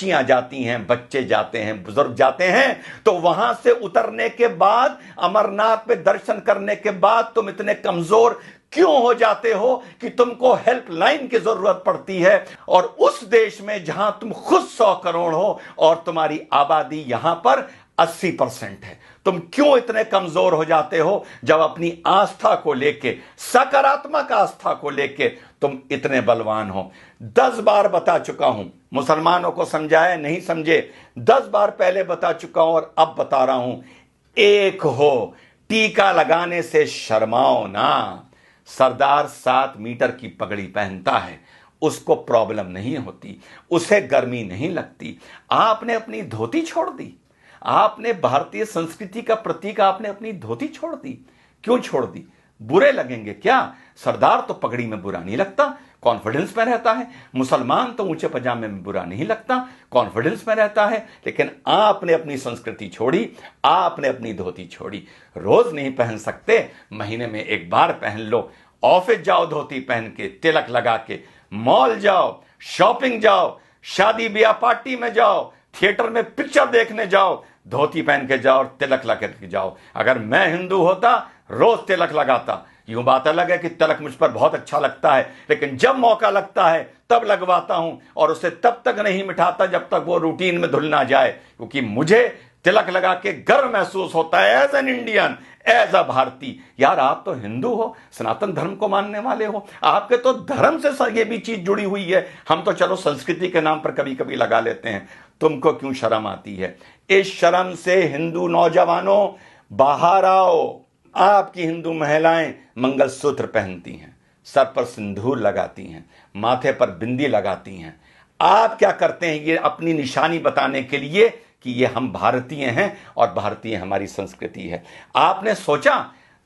बच्चियां जाती हैं, बच्चे जाते हैं, बुजुर्ग जाते हैं, तो वहां से उतरने के बाद, अमरनाथ पे दर्शन करने के बाद तुम इतने कमजोर क्यों हो जाते हो कि तुमको हेल्पलाइन की जरूरत पड़ती है? और उस देश में जहां तुम खुद 100 करोड़ हो और तुम्हारी आबादी यहां पर 80% है, तुम क्यों इतने कमजोर हो जाते हो जब अपनी आस्था को लेके, सकारात्मक आस्था को लेके तुम इतने बलवान हो? 10 बार बता चुका हूं, मुसलमानों को समझाया नहीं समझे, 10 बार पहले बता चुका हूं और अब बता रहा हूं, एक हो, टीका लगाने से शर्माओ ना। सरदार 7 मीटर की पगड़ी पहनता है, उसको प्रॉब्लम नहीं होती, उसे गर्मी नहीं लगती। आपने अपनी धोती छोड़ दी, आपने भारतीय संस्कृति का प्रतीक, आपने अपनी धोती छोड़ दी। क्यों छोड़ दी? बुरे लगेंगे क्या? सरदार तो पगड़ी में बुरा नहीं लगता, कॉन्फिडेंस में रहता है। मुसलमान तो ऊंचे पजामे में बुरा नहीं लगता, कॉन्फिडेंस में रहता है। लेकिन आपने अपनी संस्कृति छोड़ी, आपने अपनी धोती छोड़ी। रोज नहीं पहन सकते, महीने में एक बार पहन लो। ऑफिस जाओ धोती पहन के, तिलक लगा के, मॉल जाओ, शॉपिंग जाओ, शादी ब्याह पार्टी में जाओ, थिएटर में पिक्चर देखने जाओ, धोती पहन के जाओ और तिलक लगा के जाओ। अगर मैं हिंदू होता, रोज तिलक लगाता। यूं बात अलग है कि तिलक मुझ पर बहुत अच्छा लगता है, लेकिन जब मौका लगता है तब लगवाता हूं, और उसे तब तक नहीं मिटाता जब तक वो रूटीन में धुल ना जाए, क्योंकि मुझे तिलक लगा के गर्व महसूस होता है as an Indian, as a भारतीय। यार, आप तो हिंदू हो, सनातन धर्म को मानने वाले हो, आपके तो धर्म से ये भी चीज जुड़ी हुई है। हम तो चलो संस्कृति के नाम पर कभी कभी लगा लेते हैं, तुमको क्यों शर्म आती है? इस शर्म से हिंदू नौजवानों बाहर आओ। आपकी हिंदू महिलाएं मंगलसूत्र पहनती हैं, सर पर सिंदूर लगाती हैं, माथे पर बिंदी लगाती हैं। आप क्या करते हैं? ये अपनी निशानी बताने के लिए कि ये हम भारतीय हैं और भारतीय हमारी संस्कृति है। आपने सोचा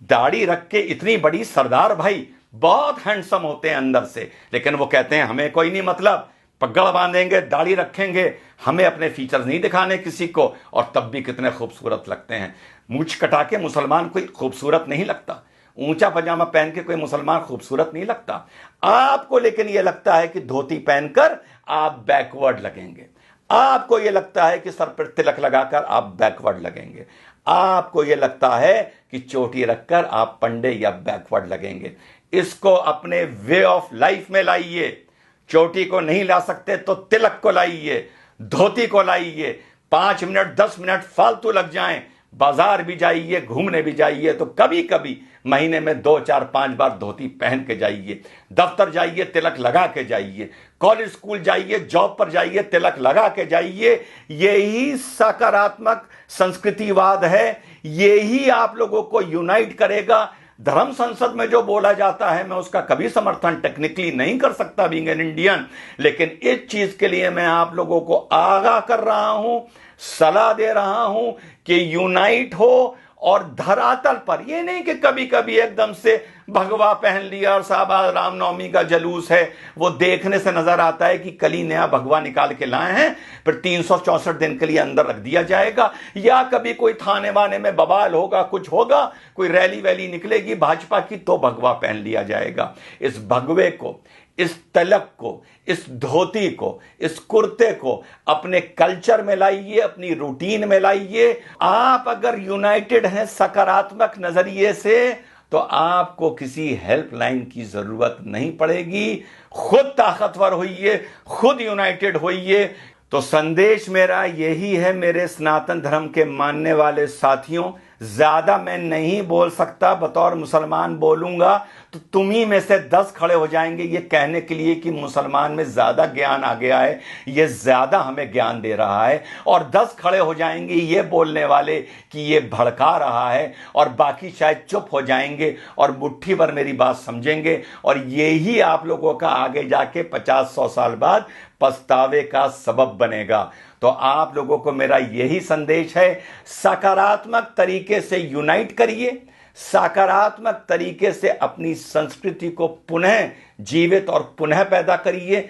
दाढ़ी रख के इतनी बड़ी सरदार भाई बहुत हैंडसम होते हैं अंदर से, लेकिन वो कहते हैं हमें कोई नहीं मतलब, पगड़ बांधेंगे, दाढ़ी रखेंगे, हमें अपने फीचर्स नहीं दिखाने किसी को, और तब भी कितने खूबसूरत लगते हैं। मूंछ कटा के मुसलमान कोई खूबसूरत नहीं लगता, ऊंचा पजामा पहन के कोई मुसलमान खूबसूरत नहीं लगता। आपको लेकिन यह लगता है कि धोती पहनकर आप बैकवर्ड लगेंगे, आपको यह लगता है कि सर पर तिलक लगाकर आप बैकवर्ड लगेंगे, आपको यह लगता है कि चोटी रखकर आप पंडे या बैकवर्ड लगेंगे। इसको अपने वे ऑफ लाइफ में लाइए। चोटी को नहीं ला सकते तो तिलक को लाइए, धोती को लाइए। 5 मिनट 10 मिनट फालतू लग जाएं, बाजार भी जाइए, घूमने भी जाइए, तो कभी कभी महीने में 2 4 5 बार धोती पहन के जाइए। दफ्तर जाइए, तिलक लगा के जाइए। कॉलेज स्कूल जाइए, जॉब पर जाइए, तिलक लगा के जाइए। यही सकारात्मक संस्कृतिवाद है, यही आप लोगों को यूनाइट करेगा। धर्म संसद में जो बोला जाता है, मैं उसका कभी समर्थन टेक्निकली नहीं कर सकता बीइंग एन इंडियन, लेकिन इस चीज के लिए मैं आप लोगों को आगाह कर रहा हूं, सलाह दे रहा हूं कि यूनाइट हो। और धरातल पर यह नहीं कि कभी कभी एकदम से भगवा पहन लिया और साहब रामनवमी का जलूस है, वो देखने से नजर आता है कि कल ही नया भगवा निकाल के लाए हैं, फिर 364 दिन के लिए अंदर रख दिया जाएगा। या कभी कोई थाने वाने में बवाल होगा, कुछ होगा, कोई रैली वैली निकलेगी भाजपा की, तो भगवा पहन लिया जाएगा। इस भगवे को, इस तलक को, इस धोती को, इस कुर्ते को अपने कल्चर में लाइए, अपनी रूटीन में लाइए। आप अगर यूनाइटेड हैं सकारात्मक नजरिए से, तो आपको किसी हेल्पलाइन की जरूरत नहीं पड़ेगी। खुद ताकतवर होइए, खुद यूनाइटेड होइए। तो संदेश मेरा यही है मेरे सनातन धर्म के मानने वाले साथियों, ज्यादा मैं नहीं बोल सकता, बतौर मुसलमान बोलूंगा तो तुम ही में से 10 खड़े हो जाएंगे ये कहने के लिए कि मुसलमान में ज्यादा ज्ञान आ गया है, ये ज्यादा हमें ज्ञान दे रहा है, और 10 खड़े हो जाएंगे ये बोलने वाले कि ये भड़का रहा है, और बाकी शायद चुप हो जाएंगे और मुट्ठी भर मेरी बात समझेंगे। और यही आप लोगों का आगे जाके 50-100 साल बाद पछतावे का सबब बनेगा। तो आप लोगों को मेरा यही संदेश है, सकारात्मक तरीके से यूनाइट करिए, सकारात्मक तरीके से अपनी संस्कृति को पुनः जीवित और पुनः पैदा करिए।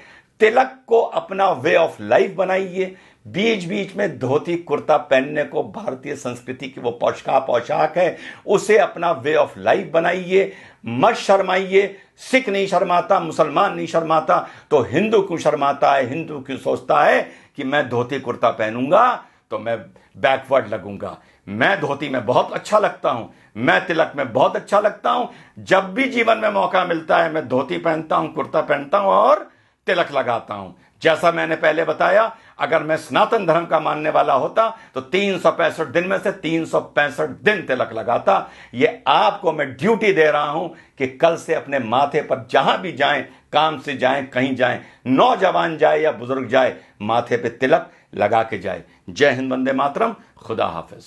तिलक को अपना वे ऑफ लाइफ बनाइए, बीच बीच में धोती कुर्ता पहनने को भारतीय संस्कृति की वो पोशाक है, उसे अपना वे ऑफ लाइफ बनाइए, मत शर्माइए। सिख नहीं शर्माता, मुसलमान नहीं शर्माता, तो हिंदू क्यों शर्माता है? हिंदू क्यों सोचता है कि मैं धोती कुर्ता पहनूंगा तो मैं बैकवर्ड लगूंगा? मैं धोती में बहुत अच्छा लगता हूं, मैं तिलक में बहुत अच्छा लगता हूं। जब भी जीवन में मौका मिलता है मैं धोती पहनता हूं, कुर्ता पहनता हूं और तिलक लगाता हूं। जैसा मैंने पहले बताया, अगर मैं सनातन धर्म का मानने वाला होता तो 365 दिन में से 365 दिन तिलक लगाता। ये आपको मैं ड्यूटी दे रहा हूं कि कल से अपने माथे पर जहां भी जाएं, काम से जाएं, कहीं जाएं, नौजवान जाए या बुजुर्ग जाए, माथे पे तिलक लगा के जाए। जय हिंद, वंदे मातरम, खुदा हाफिज।